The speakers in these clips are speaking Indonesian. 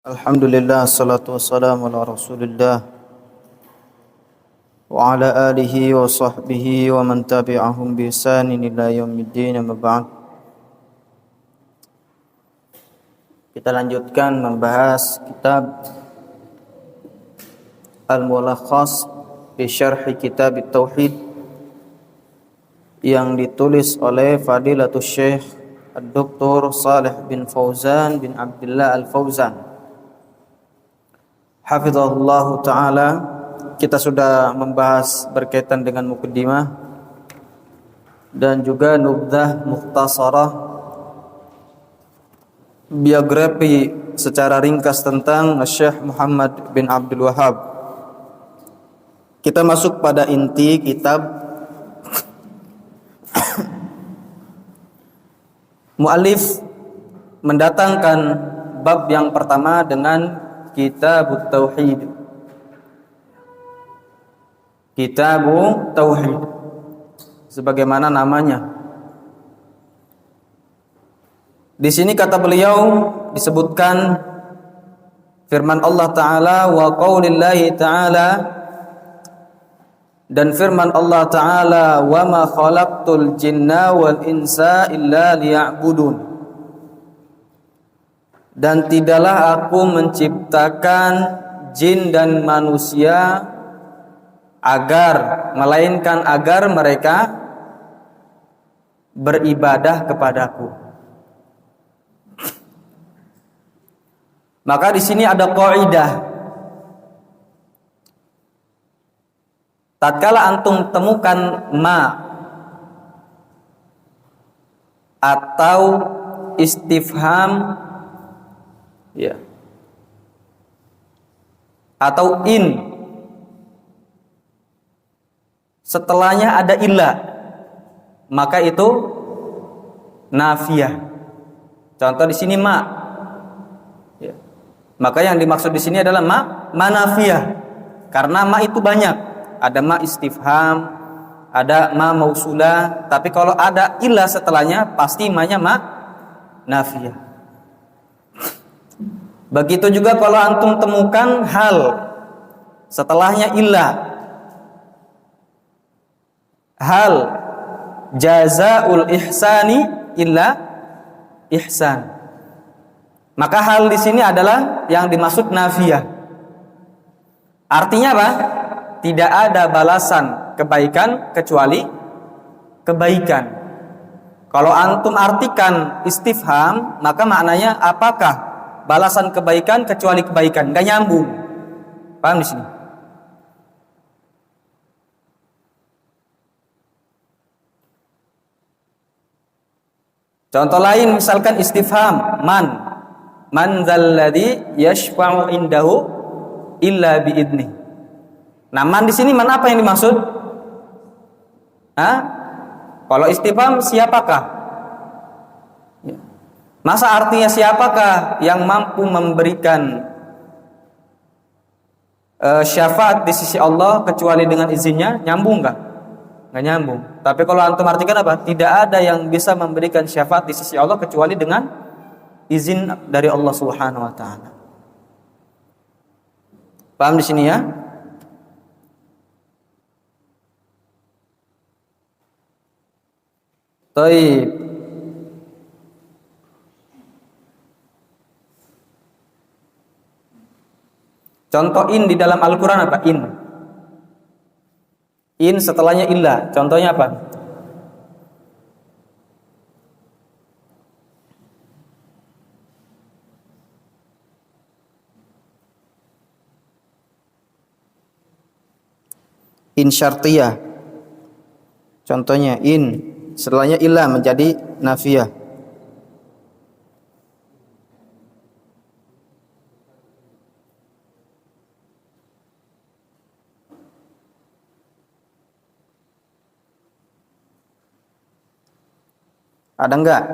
Alhamdulillah, salatu wassalamu ala rasulillah wa ala alihi wa sahbihi wa man tabi'ahum bi ihsanin ila yaumiddin, amma ba'd. Kita lanjutkan membahas kitab Al-Mulakhas fi Syarh Kitab At-Tauhid yang ditulis oleh Fadilatul Syekh Ad-Doktor Shalih bin Fauzan bin Abdullah Al-Fauzan hafizahullahu ta'ala. Kita sudah membahas berkaitan dengan muqaddimah dan juga nubdah mukhtasarah, biografi secara ringkas tentang Syekh Muhammad bin Abdul Wahhab. Kita masuk pada inti kitab. Mu'allif mendatangkan bab yang pertama dengan Kitabut Tauhid. Kitabut Tauhid sebagaimana namanya. Di sini kata beliau disebutkan firman Allah Ta'ala wa qaulillahi Ta'ala, dan firman Allah Ta'ala wa ma khalaqtul jinna wal insa illa liya'budun, dan tidaklah aku menciptakan jin dan manusia melainkan agar mereka beribadah kepadaku. Maka di sini ada kaidah. Tatkala antum temukan ma atau istifham atau in, setelahnya ada illa, maka itu nafiyah. Contoh di sini ma, maka yang dimaksud di sini adalah ma nafiyah, karena ma itu banyak. Ada ma istifham, ada ma mausulah, tapi kalau ada illa setelahnya pasti ma-nya ma nafiyah. Begitu juga kalau antum temukan hal setelahnya illah, hal jazaul ihsani illa ihsan, maka hal di sini adalah yang dimaksud nafiyah. Artinya apa? Tidak ada balasan kebaikan kecuali kebaikan. Kalau antum artikan istifham, maka maknanya apakah balasan kebaikan kecuali kebaikan? Enggak nyambung. Paham di sini? Contoh lain misalkan istifham man dzalladzi yashfa'u indahu illa biidnih. Nah, man di sini man apa yang dimaksud? Kalau istifham siapakah? Masa artinya siapakah yang mampu memberikan syafaat di sisi Allah kecuali dengan izinnya? Nyambung nggak? Nggak nyambung. Tapi kalau antum artikan apa? Tidak ada yang bisa memberikan syafaat di sisi Allah kecuali dengan izin dari Allah Subhanahu wa Ta'ala. Paham di sini ya? Baik. Contoh in di dalam Al-Quran apa? In setelahnya illa. Contohnya apa? In syartiyah. Contohnya in setelahnya illa menjadi nafiyah. Ada enggak?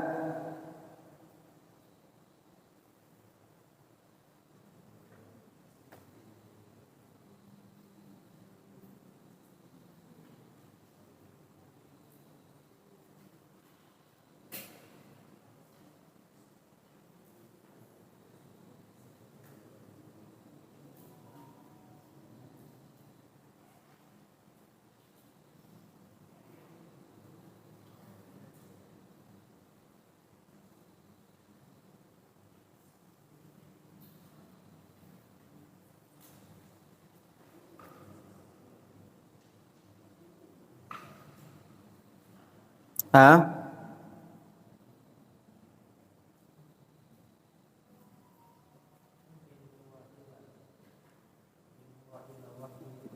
Hah?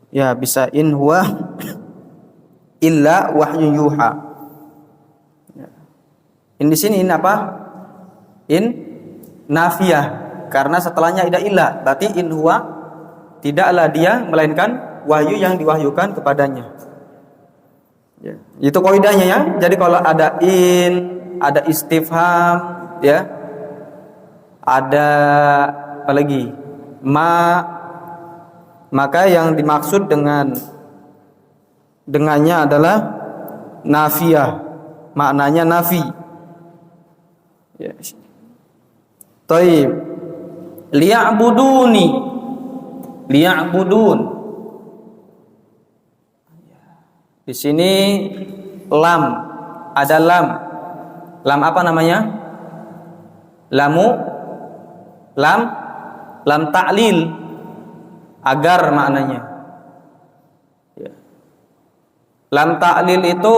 Ya, bisa in huwa illa wahyu yuha. In di sini in apa? In nafiyah, karena setelahnya ada illa. Berarti in huwa, tidaklah dia melainkan wahyu yang diwahyukan kepadanya. Ya, itu kaidahnya ya. Jadi kalau ada in, ada istifham, ya, ada apa lagi? Maka yang dimaksud dengannya adalah nafiyah, maknanya nafi. Ya. Taib. Liya'budun. Di sini lam, ada lam. Lam apa namanya? Lam ta'lil, agar maknanya. Ya. Lam ta'lil itu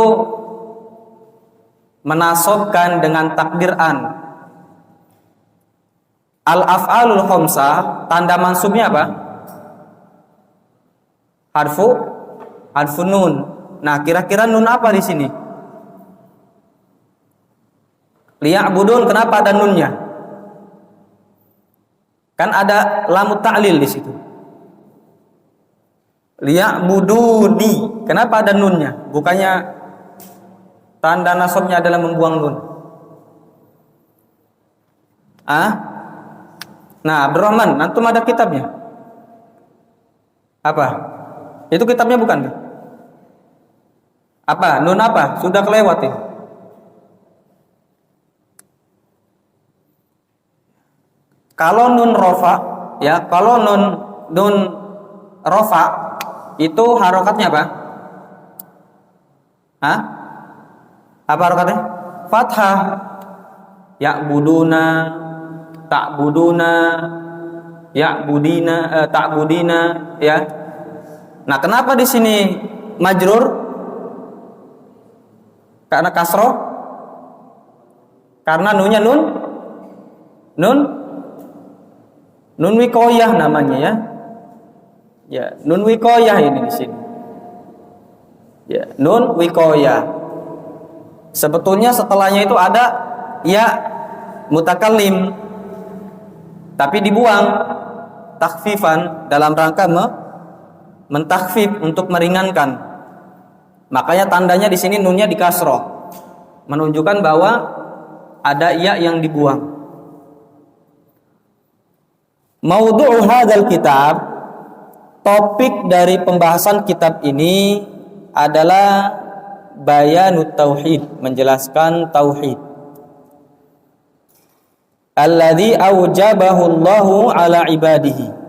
menasobkan dengan takdir an. Al-af'alul khamsah, tanda mansubnya apa? Harfu nun. Nah, kira-kira nun apa di sini? Liya'budun, kenapa ada nunnya? Kan ada lamut ta'lil di situ. Liya'buduni, kenapa ada nunnya? Bukannya tanda nasabnya adalah membuang nun. Nah, Abdurrahman, antum ada kitabnya? Apa? Itu kitabnya bukan? Apa? Nun apa? Sudah kelewat ini. Kalau nun rofa, ya, kalau nun rofa itu harokatnya apa? Apa harokatnya? Fathah. Ya'buduna, ta'buduna, ya'budina, ta'budina, ya. Nah, kenapa di sini majrur? Karena kasroh? Karena nunnya nun wikoyah namanya, ya. Ya, nun wikoyah ini di sini. Ya, nun wikoyah. Sebetulnya setelahnya itu ada ya mutakallim, tapi dibuang takhfifan dalam rangka mentakhfif, untuk meringankan. Makanya tandanya di sini nunnya di kasroh, menunjukkan bahwa ada ya yang dibuang. Maudhu' hadzal kitab, topik dari pembahasan kitab ini adalah bayanut tauhid, menjelaskan tauhid. Alladzi aujabahu Allahu ala ibadihi,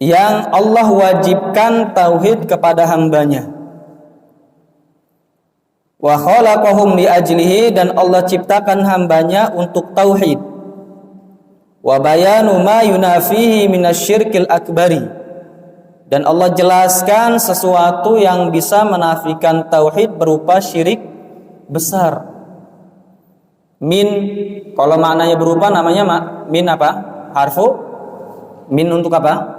yang Allah wajibkan tauhid kepada hambanya. Wa khalaqahum li ajlihi, dan Allah ciptakan hambanya untuk tauhid. Wa bayanu ma yunafihi minasyirkil akbari, dan Allah jelaskan sesuatu yang bisa menafikan tauhid berupa syirik besar. Min, kalau maknanya berupa namanya min apa? Harfu min untuk apa?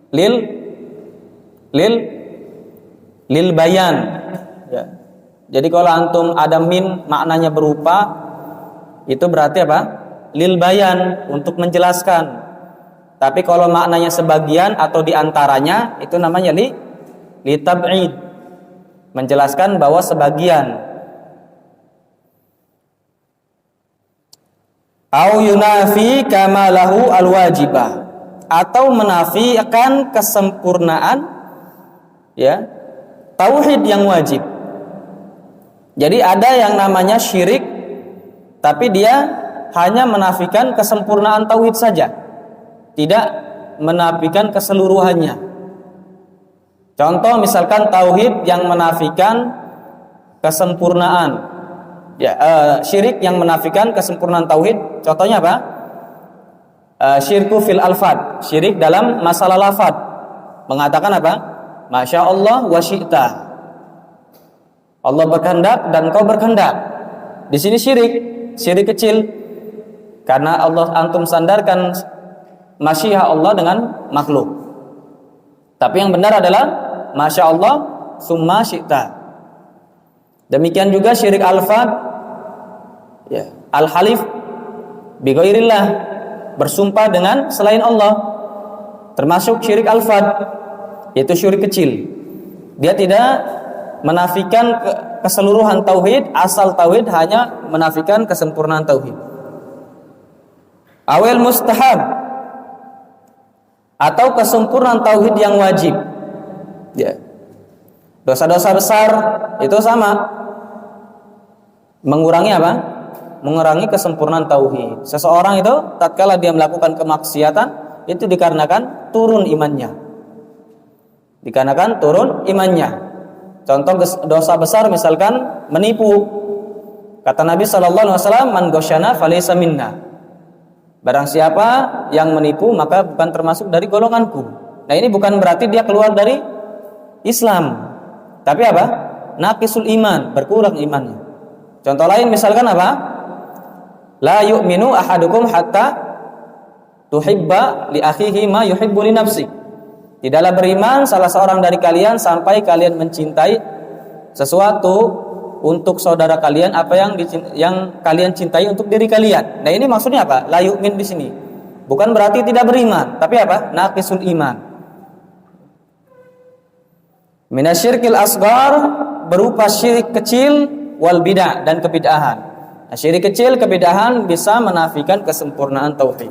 Lil bayan. Ya. Jadi kalau antum ada min maknanya berupa, itu berarti apa? Lil bayan, untuk menjelaskan. Tapi kalau maknanya sebagian atau diantaranya, itu namanya li tab'id, menjelaskan bahwa sebagian. Au yunafi kamalahu alwajibah, atau menafikan kesempurnaan, ya, tauhid yang wajib. Jadi ada yang namanya syirik, tapi dia hanya menafikan kesempurnaan tauhid saja, tidak menafikan keseluruhannya. Contoh misalkan tauhid yang menafikan kesempurnaan, ya, syirik yang menafikan kesempurnaan tauhid. Contohnya apa? Syirku fil alfad, syirik dalam masalah lafad, mengatakan apa? Masya Allah wa syi'ta. Allah berkehendak dan kau berkehendak. Di sini syirik kecil. Karena Allah antum sandarkan masyiah Allah dengan makhluk. Tapi yang benar adalah Masya Allah summa syi'ta. Demikian juga syirik al-fad, ya, al-halif bi ghairillah, bersumpah dengan selain Allah, termasuk syirik al-fad, yaitu syirik kecil. Dia tidak menafikan keseluruhan tauhid, asal tauhid, hanya menafikan kesempurnaan tauhid. Awal mustahab, atau kesempurnaan tauhid yang wajib. Ya. Dosa-dosa besar itu sama, mengurangi apa? Mengurangi kesempurnaan tauhid. Seseorang itu tatkala dia melakukan kemaksiatan itu dikarenakan turun imannya. Dikarenakan turun imannya. Contoh dosa besar misalkan menipu. Kata Nabi sallallahu alaihi wasallam, "Man ghasyana falaysa minna." Barang siapa yang menipu maka bukan termasuk dari golonganku. Nah, ini bukan berarti dia keluar dari Islam. Tapi apa? Naqisul iman, berkurang imannya. Contoh lain misalkan apa? La yu'minu ahadukum hatta tuhibba li akhihi ma yuhibbu li nafsi. Tidaklah beriman salah seorang dari kalian sampai kalian mencintai sesuatu untuk saudara kalian apa yang kalian cintai untuk diri kalian. Nah, ini maksudnya apa? La yu'min di sini. Bukan berarti tidak beriman, tapi apa? Naqisul iman. Minasyirkil asghar, berupa syirik kecil, wal bid'ah, dan kebid'ahan. Nah, syirik kecil, kebid'ahan bisa menafikan kesempurnaan tauhid.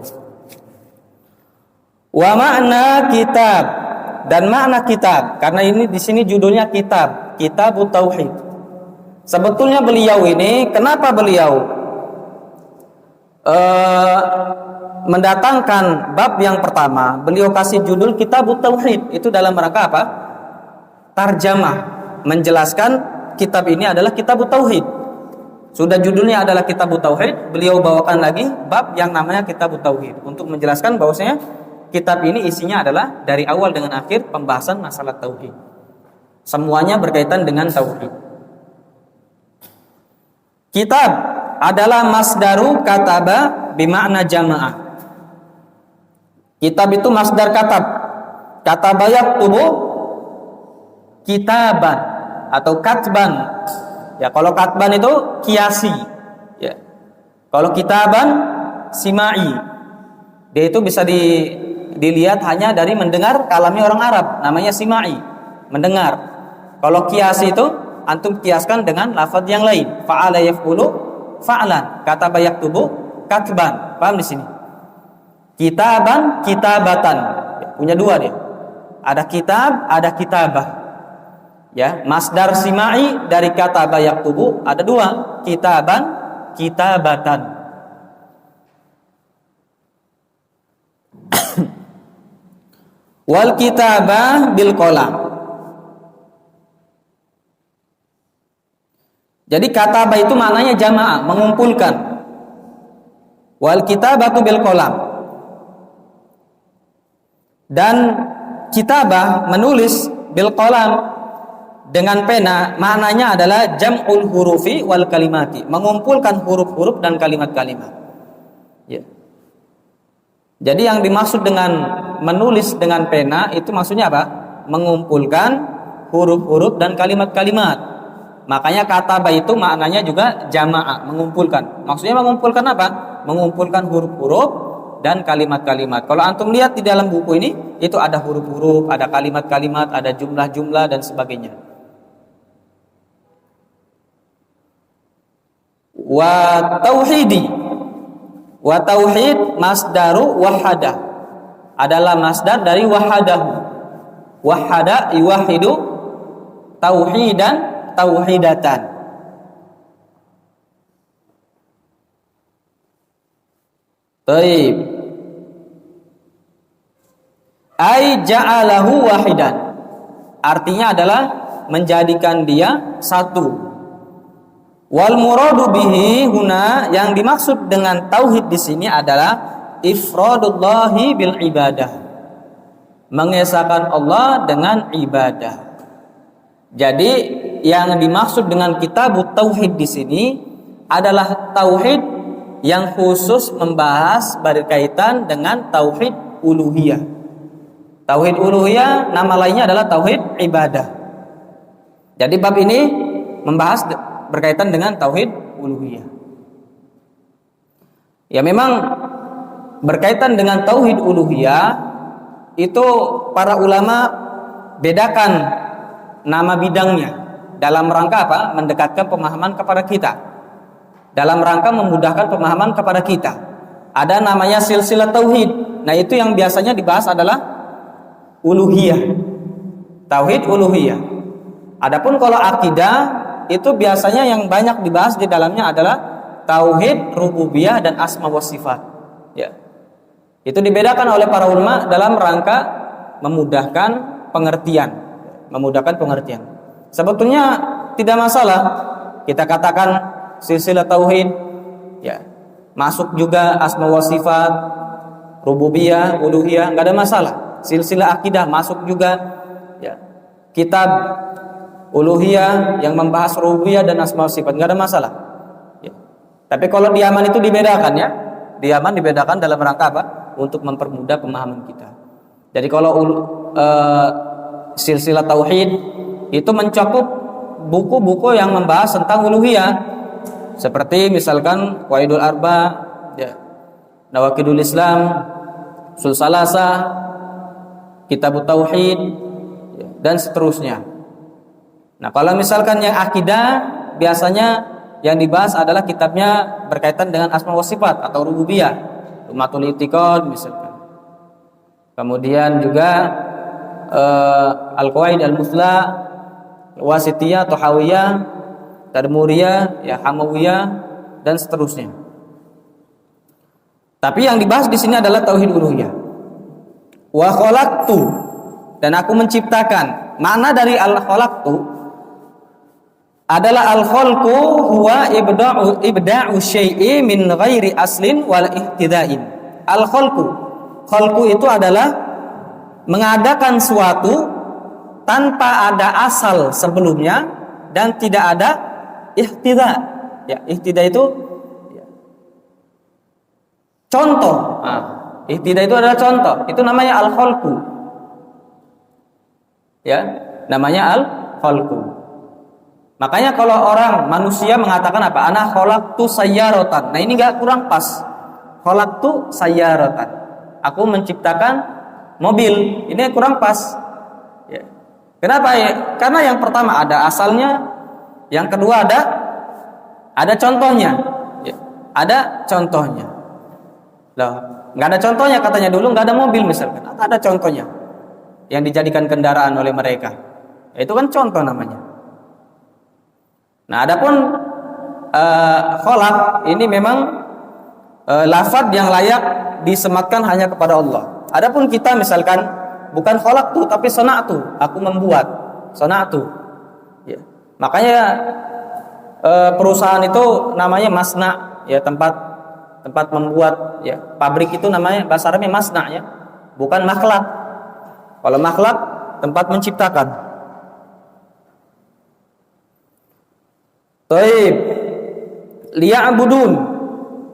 Wa makna kitab, dan makna kitab, karena ini di sini judulnya kitab, Kitabut Tauhid. Sebetulnya beliau ini, kenapa beliau mendatangkan bab yang pertama, beliau kasih judul Kitabut Tauhid, itu dalam rangka apa? Tarjamah, menjelaskan kitab ini adalah Kitabut Tauhid. Sudah judulnya adalah Kitabut Tauhid, beliau bawakan lagi bab yang namanya Kitabut Tauhid untuk menjelaskan bahwasanya kitab ini isinya adalah dari awal dengan akhir pembahasan masalah tauhid. Semuanya berkaitan dengan tauhid. Kitab adalah masdaru kataba bimakna jamaah. Kitab itu masdar katab. Kataba yaktubu kitaban atau katban. Ya, kalau katban itu kiasi. Ya. Kalau kitaban simai. Dia itu bisa dilihat hanya dari mendengar kalamnya orang Arab, namanya simai, mendengar. Kalau kiasi itu antum kiaskan dengan lafaz yang lain. Fa'ala yaf'ulu fa'lan, kataba yaktubu katban. Paham di sini? Kitaban, kitabatan. Ya, punya dua dia. Ada kitab, ada kitabah. Ya, masdar simai dari kataba yaktubu ada dua, kitaban, kitabatan. Wal kitabah bil qalam. Jadi katabah itu maknanya jamaah, mengumpulkan. Wal kitabatu bil qalam. Dan kitabah menulis bil qalam dengan pena, maknanya adalah jam'ul hurufi wal kalimati, mengumpulkan huruf-huruf dan kalimat-kalimat. Ya. Jadi yang dimaksud dengan menulis dengan pena itu maksudnya apa? Mengumpulkan huruf-huruf dan kalimat-kalimat. Makanya kataba itu maknanya juga jamaah, mengumpulkan. Maksudnya mengumpulkan apa? Mengumpulkan huruf-huruf dan kalimat-kalimat. Kalau antum lihat di dalam buku ini, itu ada huruf-huruf, ada kalimat-kalimat, ada jumlah-jumlah dan sebagainya. Wa tauhidi. Wa tauhid masdaru wahadah. Adalah masdar dari wahadahu. Wahada yuwahidu tauhidan tauhidatan. Baik. Ai ja'alahu wahidan. Artinya adalah menjadikan dia satu. Wal muradu bihi huna, yang dimaksud dengan tauhid di sini adalah ifradullahi bil ibadah. mengesahkan Allah dengan ibadah. Jadi yang dimaksud dengan kitabut tauhid di sini adalah tauhid yang khusus membahas berkaitan dengan tauhid uluhiyah. Tauhid uluhiyah nama lainnya adalah tauhid ibadah. Jadi bab ini membahas berkaitan dengan tauhid uluhiyah. Ya memang berkaitan dengan tauhid uluhiyah itu para ulama bedakan nama bidangnya dalam rangka apa? Mendekatkan pemahaman kepada kita. Dalam rangka memudahkan pemahaman kepada kita. Ada namanya silsilah tauhid. Nah, itu yang biasanya dibahas adalah uluhiyah. Tauhid uluhiyah. Adapun kalau akidah itu biasanya yang banyak dibahas di dalamnya adalah tauhid rububiyah dan asma wa sifat. Ya. Itu dibedakan oleh para ulama dalam rangka memudahkan pengertian. Sebetulnya tidak masalah kita katakan silsilah tauhid, ya. Masuk juga asma wa sifat, rububiyah, uluhiyah, enggak ada masalah. Silsilah akidah masuk juga, ya. Kitab uluhiyah yang membahas rububiyah dan asma wa sifat, enggak ada masalah. Ya. Tapi kalau di Yaman itu dibedakan, ya. Di Yaman dibedakan dalam rangka apa? Untuk mempermudah pemahaman kita. Jadi kalau silsilah tauhid itu mencakup buku-buku yang membahas tentang uluhiyah, seperti misalkan Qawaidul Arba, ya, Nawaqidul Islam, Ushul Salasah, Kitabut Tauhid, ya, dan seterusnya. Nah, kalau misalkan yang akidah biasanya yang dibahas adalah kitabnya berkaitan dengan asma wa sifat atau rububiyah, Lumatul I'tiqad misalkan. Kemudian juga Al-Qawaid Al-Musla, Wasitiyah, Tahawiyah, Tadmuriyah, ya, Hamawiyah, dan seterusnya. Tapi yang dibahas di sini adalah tauhid uluhiyah. Wa khalaqtu, dan aku menciptakan. Makna dari al-khalaqtu adalah al-khalqu huwa ibda'u syai'i min ghairi aslin wal ihtida'in. Al-khalqu, khalqu itu adalah mengadakan suatu tanpa ada asal sebelumnya dan tidak ada ihtida. Ya, ihtida itu ya, contoh. Ihtida itu adalah contoh. Itu namanya al-khalqu. Ya, namanya al-khalqu. Makanya kalau orang manusia mengatakan apa? Ana khalaqtu sayyaratan. Nah, ini enggak kurang pas. Khalaqtu sayyaratan. Aku menciptakan mobil, ini kurang pas. Ya. Kenapa ya? Karena yang pertama ada asalnya, yang kedua ada contohnya. Ya. Ada contohnya. Loh, nggak ada contohnya katanya dulu nggak ada mobil misalkan. Atau ada contohnya yang dijadikan kendaraan oleh mereka. Ya, itu kan contoh namanya. Nah, adapun kholak ini memang lafaz yang layak disematkan hanya kepada Allah. Adapun kita misalkan bukan kholaktu tapi sona'tu, aku membuat. Sona'tu. Ya. Makanya perusahaan itu namanya masna, ya, tempat membuat, ya. Pabrik itu namanya bahasa Arabnya masna, ya. Bukan makhlak. Kalau makhlak tempat menciptakan. Taib. Liya'budun.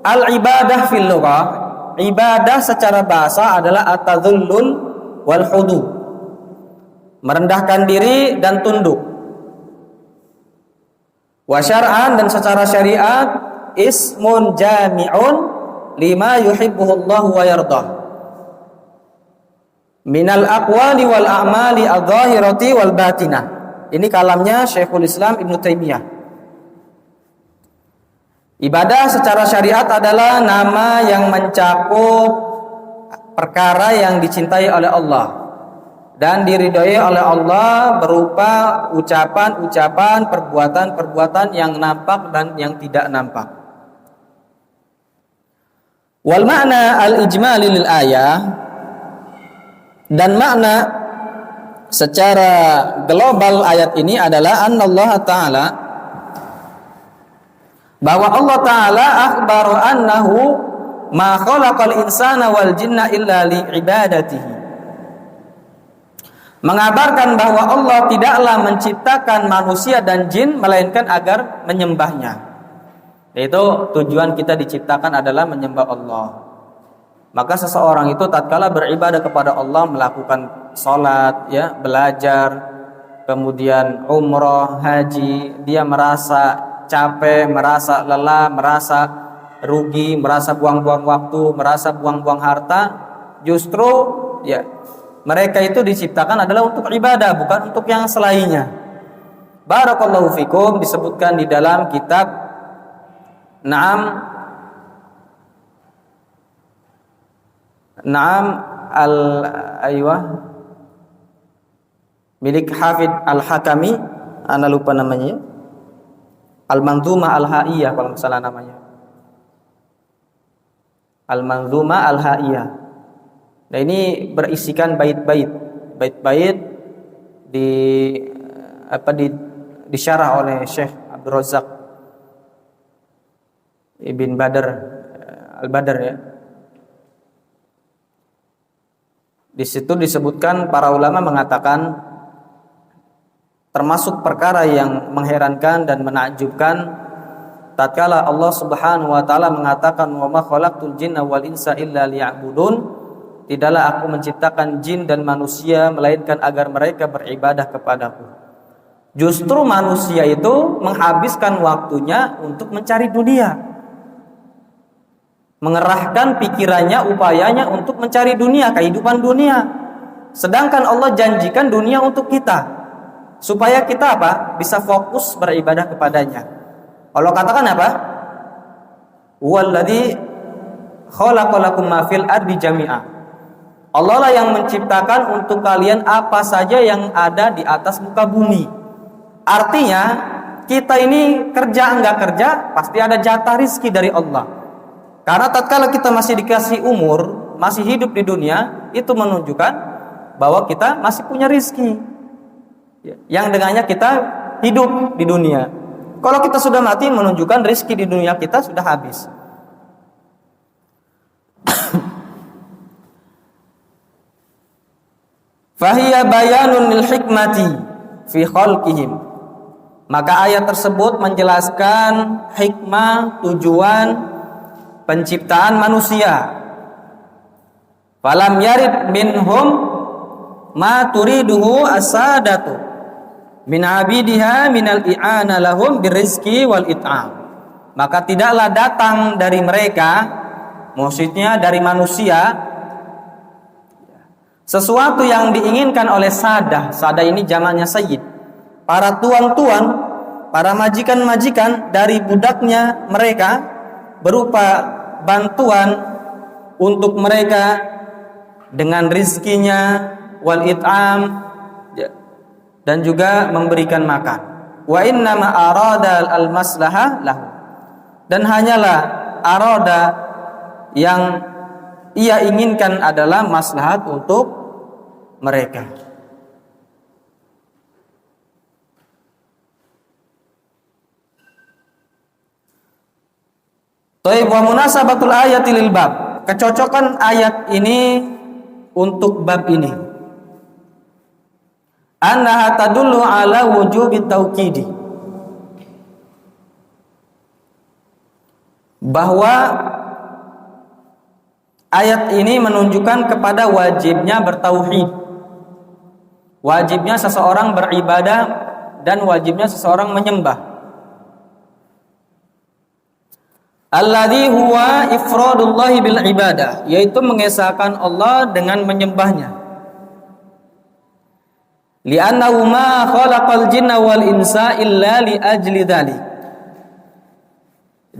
Al-ibadah fil lughah. Ibadah secara bahasa adalah at-tadhullul wal hudu. Merendahkan diri dan tunduk. Wa syar'an, dan secara syariat ismun jami'un lima yuhibbuhullahu wa yardah. Minal aqwali wal a'mali adh-dhahirati wal batinah. Ini kalamnya Syekhul Islam Ibnu Taimiyah. Ibadah secara syariat adalah nama yang mencakup perkara yang dicintai oleh Allah dan diridhoi oleh Allah berupa ucapan-ucapan, perbuatan-perbuatan yang nampak dan yang tidak nampak. Wal makna al-ijmali lil ayah, dan makna secara global ayat ini adalah annallaha ta'ala, bahwa Allah Ta'ala akhbaru annahu ma khalaqal insana wal jinna illa li ibadatihi. mengabarkan bahwa Allah tidaklah menciptakan manusia dan jin melainkan agar menyembahnya. Yaitu tujuan kita diciptakan adalah menyembah Allah. Maka seseorang itu tatkala beribadah kepada Allah, melakukan salat, ya, belajar, kemudian umroh, haji, dia merasa capek, merasa lelah, merasa rugi, merasa buang-buang waktu, merasa buang-buang harta, justru ya mereka itu diciptakan adalah untuk ibadah, bukan untuk yang selainnya. Barakallahu fikum, disebutkan di dalam kitab Naam milik Hafid Al-Hakami, ana lupa namanya, Al-Manzumah Al-Haiyah kalau salah namanya, Al-Manzumah Al-Haiyah. Nah, ini berisikan bait-bait disyarah oleh Syekh Abdul Razak Ibn Badr Al-Badr, ya. Di situ disebutkan para ulama mengatakan termasuk perkara yang mengherankan dan menakjubkan tatkala Allah Subhanahu wa taala mengatakan wa ma khalaqtul jinna wal insa illa liya'budun, tidaklah aku menciptakan jin dan manusia melainkan agar mereka beribadah kepadaku. Justru manusia itu menghabiskan waktunya untuk mencari dunia, mengerahkan pikirannya, upayanya untuk mencari dunia, kehidupan dunia. Sedangkan Allah janjikan dunia untuk kita, supaya kita apa? Bisa fokus beribadah kepadanya. Allah katakan apa? Walladzi khalaqalakum ma fil ardi jami'a. Allah lah yang menciptakan untuk kalian apa saja yang ada di atas muka bumi. Artinya kita ini kerja enggak kerja pasti ada jatah rizki dari Allah. Karena tatkala kita masih dikasih umur, masih hidup di dunia, itu menunjukkan bahwa kita masih punya rizki yang dengannya kita hidup di dunia. Kalau kita sudah mati, menunjukkan rizki di dunia kita sudah habis. Fahiya bayanun lil hikmati fi khalqihim. Maka ayat tersebut menjelaskan hikmah, tujuan penciptaan manusia. Falam yarid minhum ma turiduhu asadatu min abidiha minal i'ana lahum birizki wal it'am. Maka tidaklah datang dari mereka, maksudnya dari manusia, sesuatu yang diinginkan oleh sadah. Sadah ini jamaknya sayyid, para tuan-tuan, para majikan-majikan dari budaknya mereka, berupa bantuan untuk mereka dengan rizkinya, wal it'am, dan juga memberikan makan. Wa innama arada al maslahah lahu, dan hanyalah arada yang ia inginkan adalah maslahat untuk mereka. Taib wa munasabatul ayati lil bab. Kecocokan ayat ini untuk bab ini. Annaha tadullu ala wujubi tauqidi. Bahwa ayat ini menunjukkan kepada wajibnya bertauhid. Wajibnya seseorang beribadah dan wajibnya seseorang menyembah. Alladzi huwa ifradullahi bil ibadah, yaitu mengesahkan Allah dengan menyembahnya. Li'annahu ma khalaqal jinna wal insa illa li ajli dzalik.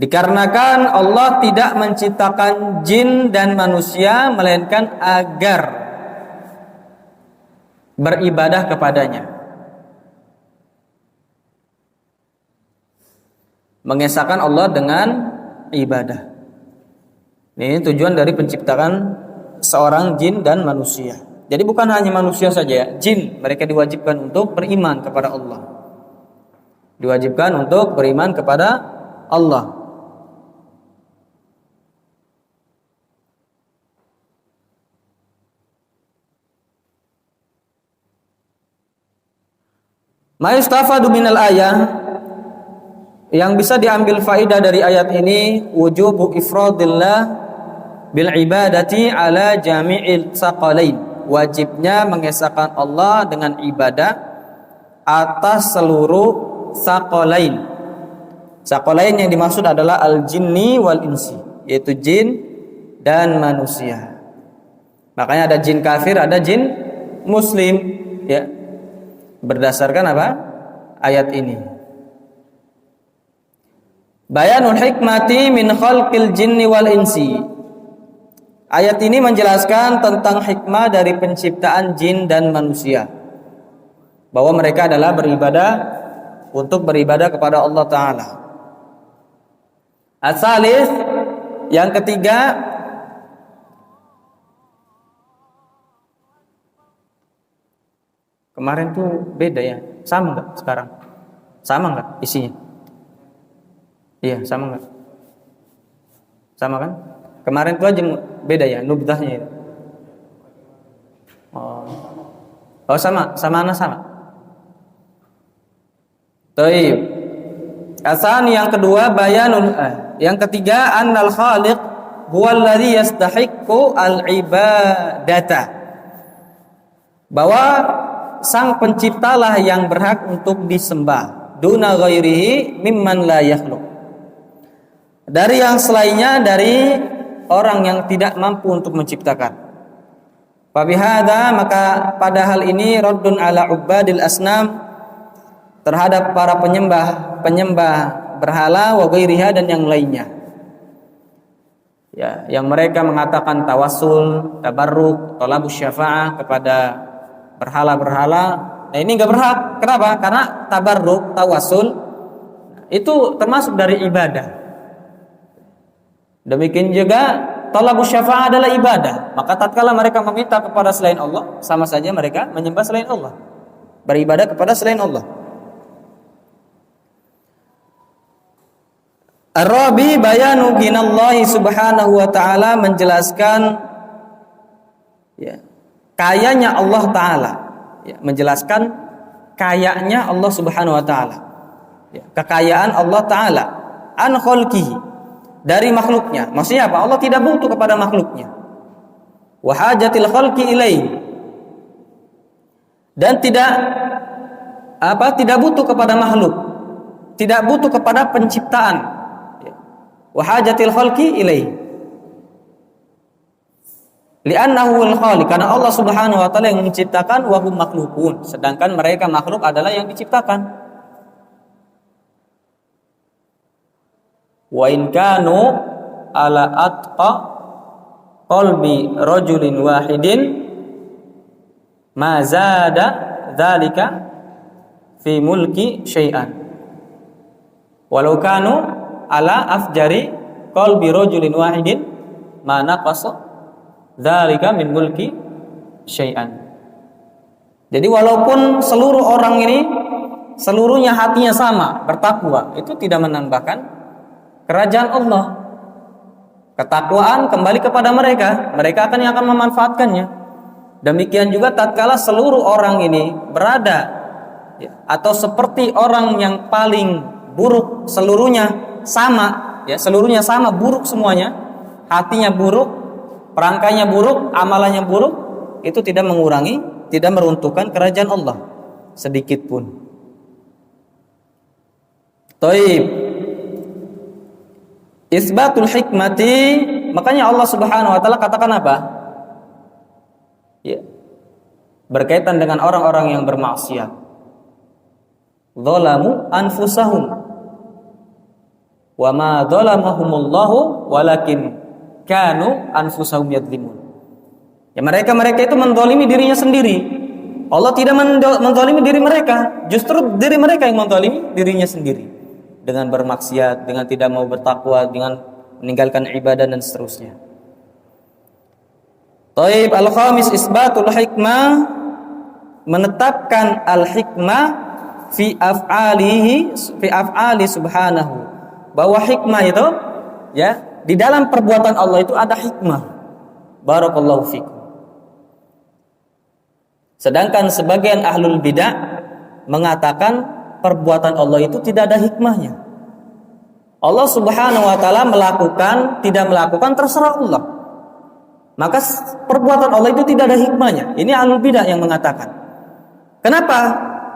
Dikarenakan Allah tidak menciptakan jin dan manusia melainkan agar beribadah kepadanya. Mengesahkan Allah dengan ibadah. Ini tujuan dari penciptaan seorang jin dan manusia. Jadi bukan hanya manusia saja, jin mereka diwajibkan untuk beriman kepada Allah. Diwajibkan untuk beriman kepada Allah. Ma yustafadu minal ayah, yang bisa diambil faidah dari ayat ini, wujubu ifradillah bil ibadati ala jami'il tsaqalain, wajibnya mengesahkan Allah dengan ibadah atas seluruh tsaqalain. Tsaqalain yang dimaksud adalah al-jinni wal insi, yaitu jin dan manusia. Makanya ada jin kafir, ada jin muslim, ya. Berdasarkan apa? Ayat ini. Bayanul hikmati min khalqil jinni wal insi. Ayat ini menjelaskan tentang hikmah dari penciptaan jin dan manusia, bahwa mereka adalah untuk beribadah kepada Allah Ta'ala. As-salis, yang ketiga, kemarin tuh beda ya, sama nggak sekarang? Sama nggak isinya? Iya, sama nggak? Sama kan? Kemarin tuh aja beda ya, nubdahnya itu. Oh sama anak sama. Taib. Asani yang kedua bayanun, yang ketiga annal khaliq huwallazi yastahiqqu al-ibadata. Bahwa sang penciptalah yang berhak untuk disembah, duna ghairihi mimman la yakhluq, dari yang selainnya dari orang yang tidak mampu untuk menciptakan. Fabihada, maka pada hal ini raddun ala ubadil asnam, terhadap para penyembah berhala, wa ghairiha, dan yang lainnya, ya, yang mereka mengatakan tawassul, tabarruk, talabus syafa'ah kepada berhala-berhala. Nah, ini enggak berhak. Kenapa? Karena tabarruk, tawassul itu termasuk dari ibadah. Demikian juga talabus syafa'ah adalah ibadah. Maka tatkala mereka meminta kepada selain Allah, sama saja mereka menyembah selain Allah, beribadah kepada selain Allah. Ar-Rabi bayanu ginallahi subhanahu wa ta'ala, menjelaskan, ya, kayanya Allah Ta'ala, ya, menjelaskan kayanya Allah Subhanahu wa Ta'ala, ya, kekayaan Allah Ta'ala, an khalqihi, dari makhluknya. Maksudnya apa? Allah tidak butuh kepada makhluknya. Wa hajatil khalqi ilaihi, dan tidak butuh kepada makhluk, tidak butuh kepada penciptaan, ya. Wa hajatil khalqi ilaihi, li'annahu al-khaliq, karena Allah Subhanahu wa ta'ala yang menciptakan, wa hum makhluqun, sedangkan mereka makhluk adalah yang diciptakan. Wa in kanu ala atqa qalbi rajulin wahidin ma zada dzalika fi mulki syai'an, walau kanu ala afjari qalbi rajulin wahidin ma naqasa dzalika min mulki syai'an. Jadi walaupun seluruh orang ini seluruhnya hatinya sama, bertakwa, itu tidak menambahkan kerajaan Allah. Ketakwaan kembali kepada mereka, mereka akan yang akan memanfaatkannya. Demikian juga tatkala seluruh orang ini berada, ya, atau seperti orang yang paling buruk, seluruhnya sama, ya, seluruhnya sama, buruk semuanya, hatinya buruk, perangkainya buruk, amalannya buruk, itu tidak mengurangi, tidak meruntuhkan kerajaan Allah sedikit pun. Taib. Isbatul hikmati, makanya Allah Subhanahu wa ta'ala katakan apa? Ya, berkaitan dengan orang-orang yang bermaksiat. Dzalamu anfusahum wa ma dzalamahumullahu walakin kanu anfusahum yadzlimun. Ya, mereka itu menzalimi dirinya sendiri. Allah tidak menzalimi diri mereka, justru diri mereka yang menzalimi dirinya sendiri dengan bermaksiat, dengan tidak mau bertakwa, dengan meninggalkan ibadah dan seterusnya. Taib. Al-khamis isbatul hikmah, menetapkan al-hikmah fi af'ali subhanahu, bahwa hikmah itu, ya, di dalam perbuatan Allah itu ada hikmah. Barakallahu fikum. Sedangkan sebagian ahlul bidah mengatakan perbuatan Allah itu tidak ada hikmahnya. Allah Subhanahu wa taala melakukan, tidak melakukan terserah Allah. Maka perbuatan Allah itu tidak ada hikmahnya. Ini ahlul bidah yang mengatakan. Kenapa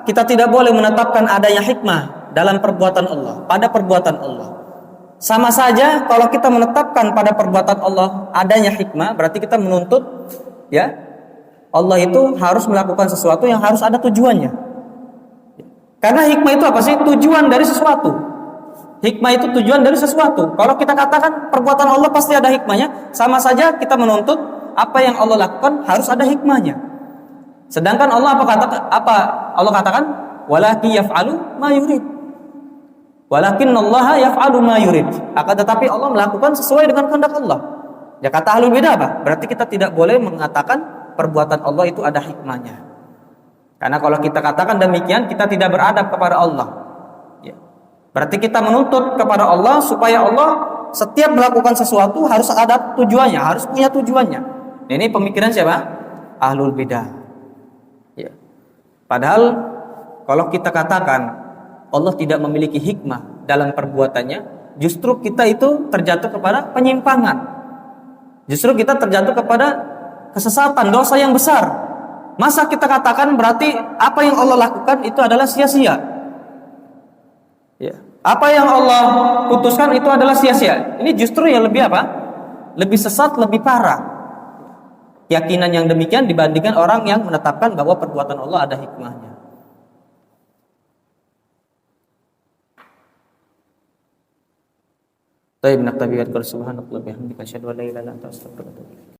kita tidak boleh menetapkan adanya hikmah dalam perbuatan Allah, pada perbuatan Allah? Sama saja kalau kita menetapkan pada perbuatan Allah adanya hikmah, berarti kita menuntut ya Allah itu harus melakukan sesuatu yang harus ada tujuannya. Karena hikmah itu apa sih? Tujuan dari sesuatu. Hikmah itu tujuan dari sesuatu. Kalau kita katakan perbuatan Allah pasti ada hikmahnya, sama saja kita menuntut apa yang Allah lakukan harus ada hikmahnya. Sedangkan Allah Allah katakan? Walaki yaf'alu ma yurid. Walakinnallaha yaf'alu ma yurid. Akan tetapi Allah melakukan sesuai dengan kehendak Allah. Ya kata ahlul bidah apa? Berarti kita tidak boleh mengatakan perbuatan Allah itu ada hikmahnya. Karena kalau kita katakan demikian, kita tidak beradab kepada Allah. Ya. Berarti kita menuntut kepada Allah supaya Allah setiap melakukan sesuatu harus ada tujuannya, harus punya tujuannya. Ini pemikiran siapa? Ahlul bidah. Ya. Padahal kalau kita katakan Allah tidak memiliki hikmah dalam perbuatannya, justru kita itu terjatuh kepada penyimpangan. Justru kita terjatuh kepada kesesatan, dosa yang besar. Masa kita katakan berarti apa yang Allah lakukan itu adalah sia-sia? Ya. Apa yang Allah putuskan itu adalah sia-sia. Ini justru yang lebih apa? Lebih sesat, lebih parah. Keyakinan yang demikian dibandingkan orang yang menetapkan bahwa perbuatan Allah ada hikmahnya. Tayyib naktabi wa subhanallahi wa bihamdihi asyhadu an la ilaha illa anta astaghfiruka wa atubu ilaik.